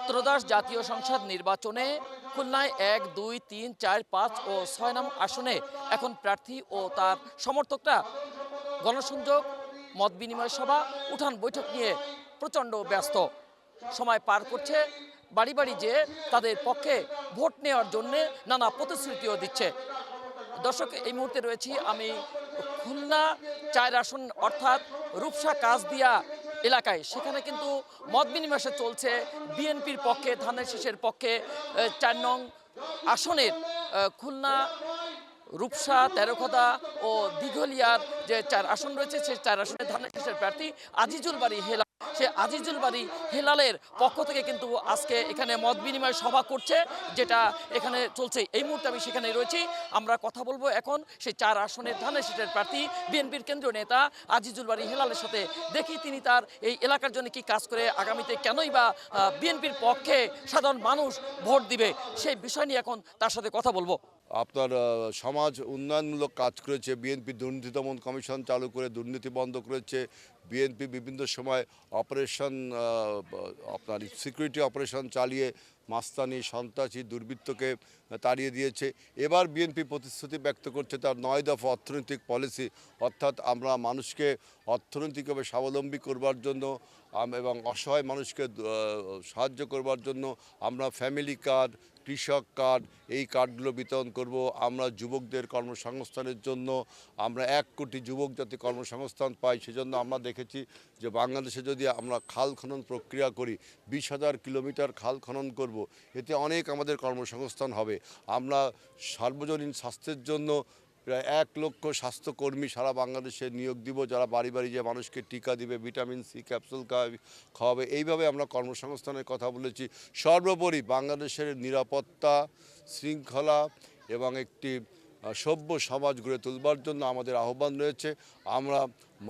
ত্রয়োদশ জাতীয় সংসদ নির্বাচনে খুলনায় ১, ২, ৩, ৪, ৫ ও ৬ নং আসনে এখন প্রার্থী ও তার সমর্থকরা গণসংযোগ, মত বিনিময় সভা, উঠান বৈঠক নিয়ে প্রচণ্ড ব্যস্ত। সময় পার করছে, বাড়ি বাড়ি যেয়ে তাদের পক্ষে ভোট নেওয়ার জন্যে নানা প্রতিশ্রুতিও দিচ্ছে। দর্শক, এই মুহূর্তে রয়েছি আমি খুলনা ৪ আসন অর্থাৎ রূপসা কাজদিয়া এলাকায়। সেখানে কিন্তু মত বিনিময় চলছে বিএনপির পক্ষে, ধানের শীষের পক্ষে ৪ নং আসনের খুলনা রূপসা, তেরোখদা ও দিঘলিয়ার যে ৪ আসন রয়েছে, সেই ৪ আসনে ধানের শীষের প্রার্থী আজিজুল বাড়ি হেলাল। সে আজিজুল বাড়ি হেলালের পক্ষ থেকে কিন্তু আজকে এখানে মত বিনিময় সভা করছে, যেটা এখানে চলছে। এই মুহূর্তে আমি সেখানে রয়েছি। আমরা কথা বলবো এখন সেই ৪ আসনের ধানের শীষের প্রার্থী বিএনপির কেন্দ্রীয় নেতা আজিজুল বাড়ি হেলালের সাথে। দেখি তিনি তার এই এলাকার জন্য কি কাজ করে, আগামীতে কেনই বা বিএনপির পক্ষে সাধারণ মানুষ ভোট দিবে, সেই বিষয় নিয়ে এখন তার সাথে কথা বলবো। আপনার সমাজ উন্নয়নমূলক কাজ করেছে। বিএনপি দুর্নীতি দমন কমিশন চালু করে দুর্নীতি বন্ধ করেছে। বিএনপি বিভিন্ন সময় অপারেশন আপনার সিকিউরিটি অপারেশন চালিয়ে মাস্তানি, সন্ত্রাসী, দুর্বৃত্তকে তাড়িয়ে দিয়েছে। এবার বিএনপি প্রতিশ্রুতি ব্যক্ত করছে তার ৯ দফা অর্থনৈতিক পলিসি, অর্থাৎ আমরা মানুষকে অর্থনৈতিকভাবে স্বাবলম্বী করবার জন্য এবং অসহায় মানুষকে সাহায্য করবার জন্য আমরা ফ্যামিলি কার্ড, কৃষক কার্ড, এই কার্ডগুলো বিতরণ করব। আমরা যুবকদের কর্মসংস্থানের জন্য আমরা ১ কোটি যুবক যাতে কর্মসংস্থান পাই, সেজন্য আমরা দেখেছি যে বাংলাদেশে যদি আমরা খাল খনন প্রক্রিয়া করি, ২০,০০০ কিলোমিটার খাল খনন করব, এতে অনেক আমাদের কর্মসংস্থান হবে। আমরা সার্বজনীন স্বাস্থ্যের জন্য প্রায় ১ লক্ষ স্বাস্থ্যকর্মী সারা বাংলাদেশে নিয়োগ দিব, যারা বাড়ি বাড়ি যে মানুষকে টিকা দিবে, ভিটামিন সি ক্যাপসুল খাওয়াবে। এইভাবে আমরা কর্মসংস্থানের কথা বলেছি। সর্বোপরি বাংলাদেশের নিরাপত্তা, শৃঙ্খলা এবং একটি সভ্য সমাজ গড়ে তুলবার জন্য আমাদের আহ্বান রয়েছে। আমরা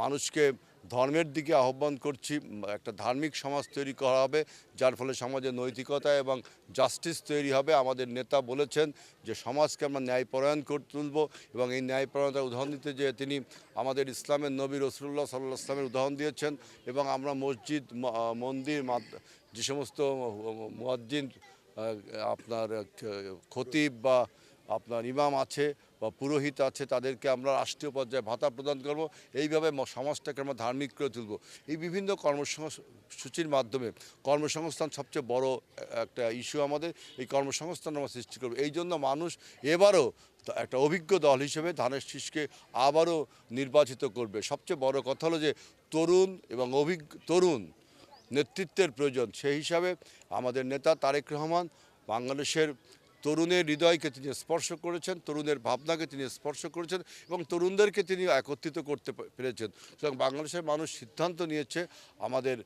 মানুষকে ধর্মের দিকে আহ্বান করছি। একটা ধার্মিক সমাজ তৈরি করা হবে, যার ফলে সমাজে নৈতিকতা এবং জাস্টিস তৈরি হবে। আমাদের নেতা বলেছেন যে সমাজকে আমরা ন্যায়পরায়ণ করে তুলব, এবং এই ন্যায়পরায়ণতার উদাহরণ দিতে যে তিনি আমাদের ইসলামের নবী রাসূলুল্লাহ সাল্লাল্লাহু আলাইহি ওয়াসাল্লামের উদাহরণ দিয়েছেন। এবং আমরা মসজিদ, মন্দির, যে সমস্ত মুয়াজ্জিন, আপনার খতিব বা আপনার ইমাম আছে বা পুরোহিত আছে, তাদেরকে আমরা রাষ্ট্রীয় পর্যায়ে ভাতা প্রদান করব। এইভাবে সমাজটাকে আমরা ধার্মিক করে তুলব। এই বিভিন্ন কর্মসূচির মাধ্যমে কর্মসংস্থান সবচেয়ে বড় একটা ইস্যু আমাদের। এই কর্মসংস্থান আমরা সৃষ্টি করব। এই জন্য মানুষ এবারও একটা অভিজ্ঞ দল হিসেবে ধানের শীষকে আবারও নির্বাচিত করবে। সবচেয়ে বড় কথা হলো যে তরুণ নেতৃত্বের প্রয়োজন। সেই হিসাবে আমাদের নেতা তারেক রহমান বাংলাদেশের তরুণের হৃদয়কে তিনি স্পর্শ করেছেন, তরুণের ভাবনাকে তিনি স্পর্শ করেছেন এবং তরুণদেরকে তিনি একত্রিত করতে পেরেছেন। সুতরাং বাংলাদেশের মানুষ সিদ্ধান্ত নিয়েছে, আমাদের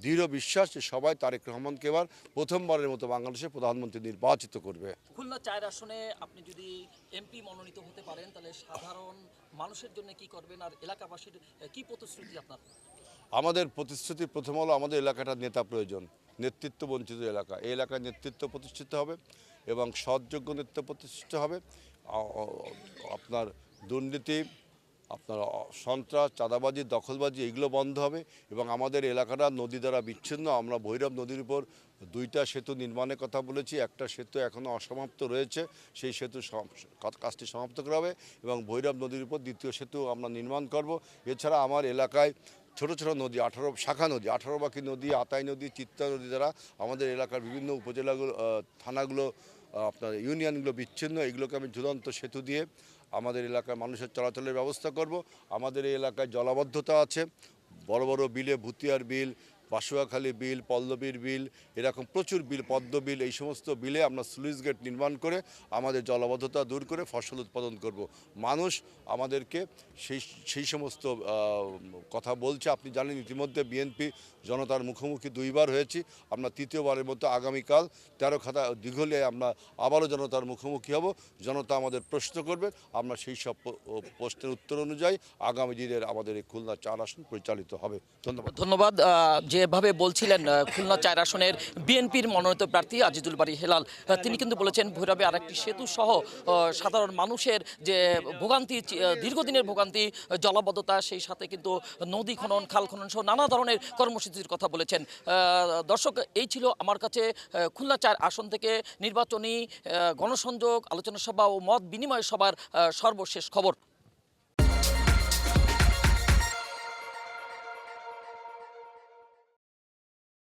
দৃঢ় বিশ্বাস যে সবাই তারেক রহমানকে এবার প্রথমবারের মতো বাংলাদেশের প্রধানমন্ত্রী নির্বাচিত করবে। খুলনা ৪ আসনে আপনি যদি এমপি মনোনীত হতে পারেন, তাহলে সাধারণ মানুষের জন্য কি করবেন, আর এলাকাবাসীর কি প্রতিশ্রুতি আপনার? আমাদের প্রতিশ্রুতি প্রথম হলো, আমাদের এলাকাটা নেতা প্রয়োজন, নেতৃত্ব বঞ্চিত এলাকা। এই এলাকায় নেতৃত্ব প্রতিষ্ঠিত হবে এবং সৎযোগ্য নেতৃত্ব প্রতিষ্ঠিত হবে। আপনার দুর্নীতি, আপনার সন্ত্রাস, চাঁদাবাজি, দখলবাজি, এগুলো বন্ধ হবে এবং আমাদের এলাকাটা নদী দ্বারা বিচ্ছিন্ন। আমরা ভৈরব নদীর উপর 2টা সেতু নির্মাণের কথা বলেছি। একটা সেতু এখনও অসমাপ্ত রয়েছে, সেই সেতু কাজটি সমাপ্ত করা হবে এবং ভৈরব নদীর উপর 2য় সেতু আমরা নির্মাণ করব। এছাড়া আমার এলাকায় ছোট ছোট নদী, 18 শাখা নদী, 18 নদী, আতাই নদী, চিত্তা নদী দ্বারা আমাদের এলাকার বিভিন্ন উপজেলাগুলো, থানাগুলো, আপনার ইউনিয়নগুলো বিচ্ছিন্ন। এগুলোকে আমি ঝুলন্ত সেতু দিয়ে আমাদের এলাকার মানুষের চলাচলের ব্যবস্থা করব। আমাদের এই এলাকায় জলাবদ্ধতা আছে, বড় বড় বিলে, ভুতিয়ার বিল, বাসুয়াখালী বিল, পল্লবীর বিল, এরকম প্রচুর বিল, পদ্ম বিল, এই সমস্ত বিলে আমরা স্লুইস গেট নির্মাণ করে আমাদের জলাবদ্ধতা দূর করে ফসল উৎপাদন করব। মানুষ আমাদেরকে সেই সমস্ত কথা বলছে। আপনি জানেন ইতিমধ্যে বিএনপি জনতার মুখোমুখি 2বার হয়েছি। আমরা 3য়বারের মতো আগামীকাল তেরোখাদা দিঘলিয়ায় আমরা আবারও জনতার মুখোমুখি হব। জনতা আমাদের প্রশ্ন করবে, আমরা সেই সব প্রশ্নের উত্তর অনুযায়ী আগামী দিনের আমাদের এই খুলনা 4 আসন পরিচালিত হবে। ধন্যবাদ। ধন্যবাদ। যেভাবে বলছিলেন খুলনা 4 আসনের বিএনপির মনোনীত প্রার্থী আজিজুল বারী হেলাল, তিনি কিন্তু বলেছেন ভৈরবে আরেকটি সেতু সহ সাধারণ মানুষের যে ভোগান্তি, দীর্ঘদিনের ভোগান্তি, জলাবদ্ধতা, সেই সাথে কিন্তু নদী খনন, খাল খনন সহ নানা ধরনের কর্মসূচির কথা বলেছেন। দর্শক, এই ছিল আমার কাছে খুলনা 4 আসন থেকে নির্বাচনী গণসংযোগ, আলোচনা সভা ও মত বিনিময় সভার সর্বশেষ খবর।